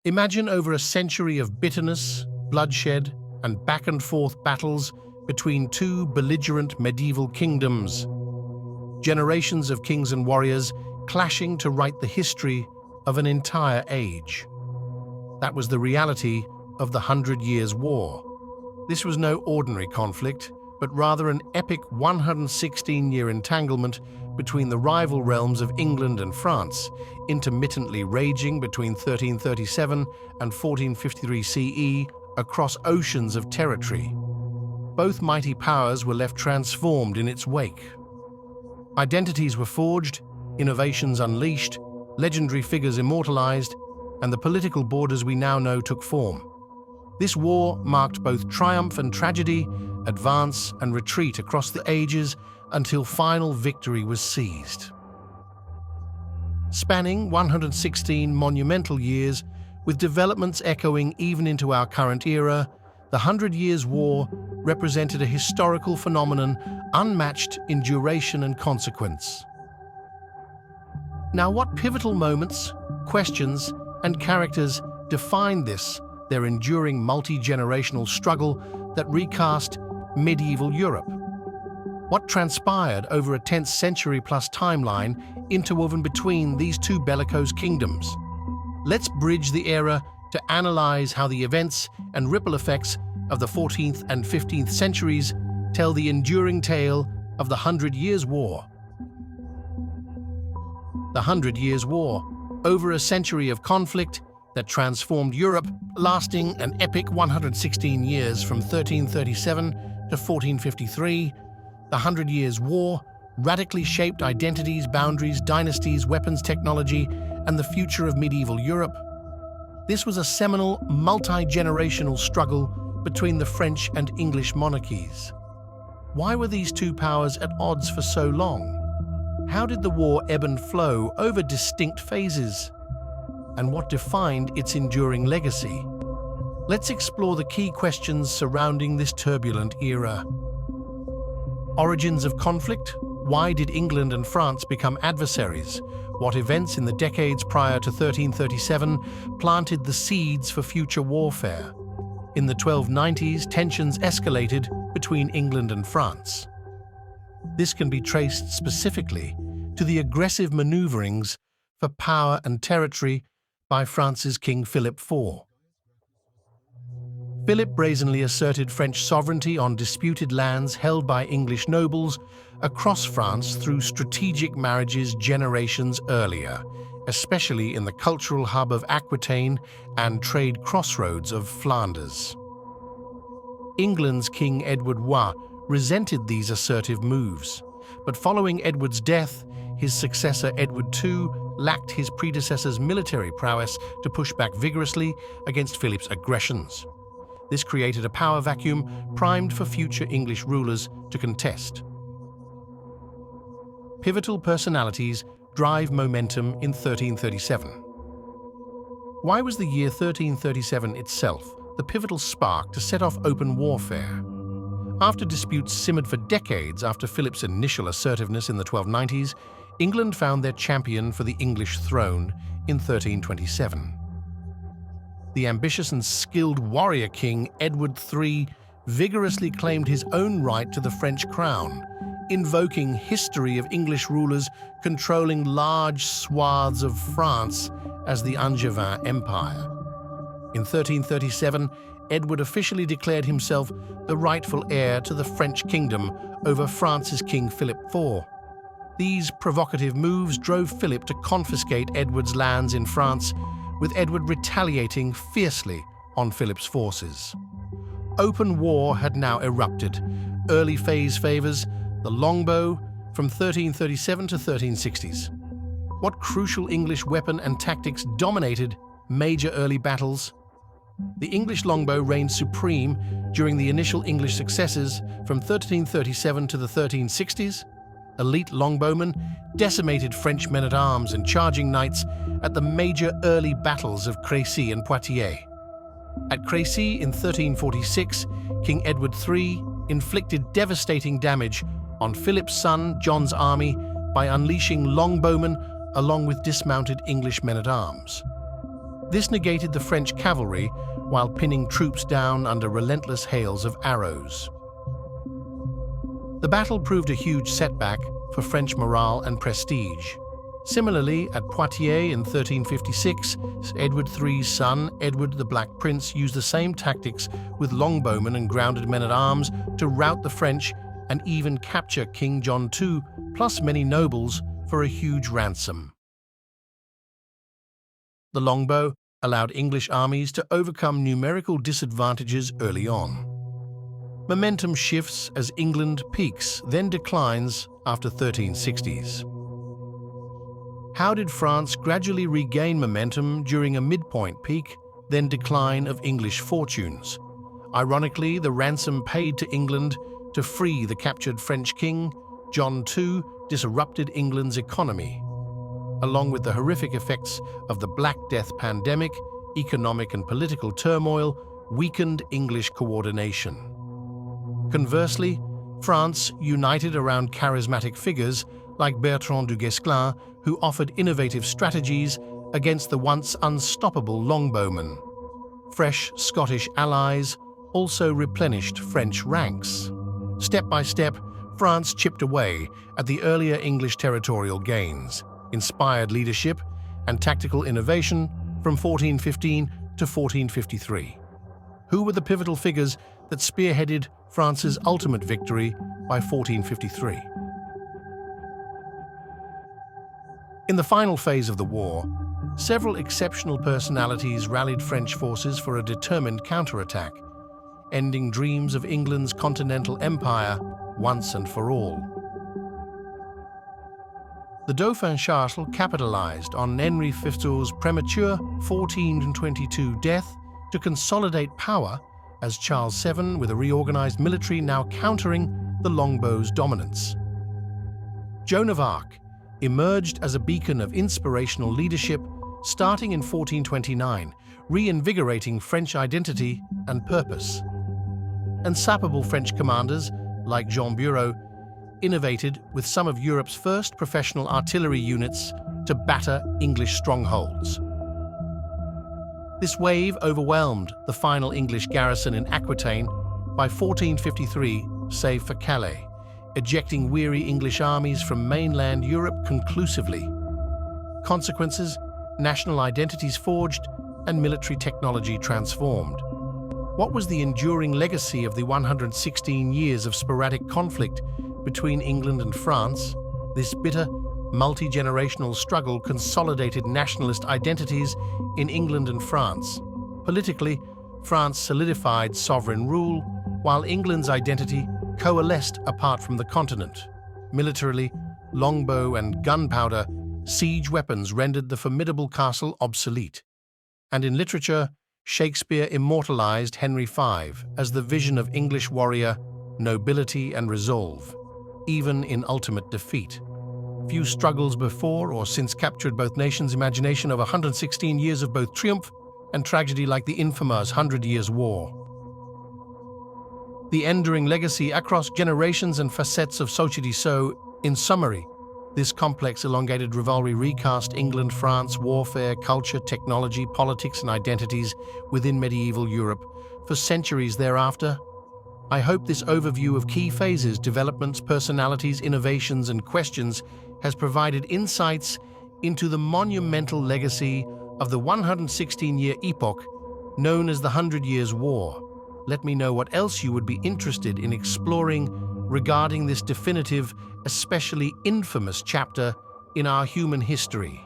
Imagine over a century of bitterness, bloodshed, and back-and-forth battles between two belligerent medieval kingdoms. Generations of kings and warriors clashing to write the history of an entire age. That was the reality of the 100 Years' War. This was no ordinary conflict, but rather an epic 116-year entanglement between the rival realms of England and France, intermittently raging between 1337 and 1453 CE across oceans of territory. Both mighty powers were left transformed in its wake. Identities were forged, innovations unleashed, legendary figures immortalized, and the political borders we now know took form. This war marked both triumph and tragedy, advance and retreat across the ages until final victory was seized. Spanning 116 monumental years, with developments echoing even into our current era, the 100 Years' War represented a historical phenomenon unmatched in duration and consequence. Now, what pivotal moments, questions, and characters defined their enduring multi-generational struggle that recast medieval Europe? What transpired over a 10th century-plus timeline interwoven between these two bellicose kingdoms? Let's bridge the era to analyze how the events and ripple effects of the 14th and 15th centuries tell the enduring tale of the 100 Years' War. The 100 Years' War, over a century of conflict that transformed Europe, lasting an epic 116 years from 1337 to 1453, the 100 Years' War radically shaped identities, boundaries, dynasties, weapons technology, and the future of medieval Europe. This was a seminal, multi-generational struggle between the French and English monarchies. Why were these two powers at odds for so long? How did the war ebb and flow over distinct phases? And what defined its enduring legacy? Let's explore the key questions surrounding this turbulent era. Origins of conflict? Why did England and France become adversaries? What events in the decades prior to 1337 planted the seeds for future warfare? In the 1290s, tensions escalated between England and France. This can be traced specifically to the aggressive maneuverings for power and territory by France's King Philip IV. Philip brazenly asserted French sovereignty on disputed lands held by English nobles across France through strategic marriages generations earlier, especially in the cultural hub of Aquitaine and trade crossroads of Flanders. England's King Edward I resented these assertive moves, but following Edward's death, his successor Edward II lacked his predecessor's military prowess to push back vigorously against Philip's aggressions. This created a power vacuum primed for future English rulers to contest. Pivotal personalities drive momentum in 1337. Why was the year 1337 itself the pivotal spark to set off open warfare? After disputes simmered for decades after Philip's initial assertiveness in the 1290s, England found their champion for the English throne in 1327. The ambitious and skilled warrior king Edward III vigorously claimed his own right to the French crown, invoking history of English rulers controlling large swaths of France as the Angevin Empire. In 1337, Edward officially declared himself the rightful heir to the French kingdom over France's King Philip IV. These provocative moves drove Philip to confiscate Edward's lands in France, with Edward retaliating fiercely on Philip's forces. Open war had now erupted. Early phase favors the longbow from 1337 to 1360s. What crucial English weapon and tactics dominated major early battles? The English longbow reigned supreme during the initial English successes from 1337 to the 1360s. Elite longbowmen decimated French men-at-arms and charging knights at the major early battles of Crécy and Poitiers. At Crécy in 1346, King Edward III inflicted devastating damage on Philip's son John's army by unleashing longbowmen along with dismounted English men-at-arms. This negated the French cavalry while pinning troops down under relentless hails of arrows. The battle proved a huge setback for French morale and prestige. Similarly, at Poitiers in 1356, Edward III's son, Edward the Black Prince, used the same tactics with longbowmen and grounded men-at-arms to rout the French and even capture King John II, plus many nobles, for a huge ransom. The longbow allowed English armies to overcome numerical disadvantages early on. Momentum shifts as England peaks, then declines after 1360s. How did France gradually regain momentum during a midpoint peak, then decline of English fortunes? Ironically, the ransom paid to England to free the captured French king, John II, disrupted England's economy. Along with the horrific effects of the Black Death pandemic, economic and political turmoil weakened English coordination. Conversely, France united around charismatic figures like Bertrand du Guesclin, who offered innovative strategies against the once unstoppable longbowmen. Fresh Scottish allies also replenished French ranks. Step by step, France chipped away at the earlier English territorial gains, inspired leadership and tactical innovation from 1415 to 1453. Who were the pivotal figures that spearheaded France's ultimate victory by 1453? In the final phase of the war, several exceptional personalities rallied French forces for a determined counterattack, ending dreams of England's continental empire once and for all. The Dauphin Charles capitalized on Henri Fifth's premature 1422 death to consolidate power as Charles VII, with a reorganized military now countering the longbow's dominance. Joan of Arc emerged as a beacon of inspirational leadership starting in 1429, reinvigorating French identity and purpose. Unsappable French commanders, like Jean Bureau, innovated with some of Europe's first professional artillery units to batter English strongholds. This wave overwhelmed the final English garrison in Aquitaine by 1453, save for Calais, ejecting weary English armies from mainland Europe conclusively. Consequences: national identities forged and military technology transformed. What was the enduring legacy of the 116 years of sporadic conflict between England and France? This bitter, multi-generational struggle consolidated nationalist identities in England and France. Politically, France solidified sovereign rule, while England's identity coalesced apart from the continent. Militarily, longbow and gunpowder siege weapons rendered the formidable castle obsolete. And in literature, Shakespeare immortalized Henry V as the vision of English warrior, nobility and resolve, even in ultimate defeat. Few struggles before or since captured both nations' imagination of 116 years of both triumph and tragedy like the infamous 100 Years' War. The enduring legacy across generations and facets of society. So, in summary, this complex elongated rivalry recast England-France warfare, culture, technology, politics and identities within medieval Europe for centuries thereafter. I hope this overview of key phases, developments, personalities, innovations and questions has provided insights into the monumental legacy of the 116-year epoch known as the 100 Years' War. Let me know what else you would be interested in exploring regarding this definitive, especially infamous chapter in our human history.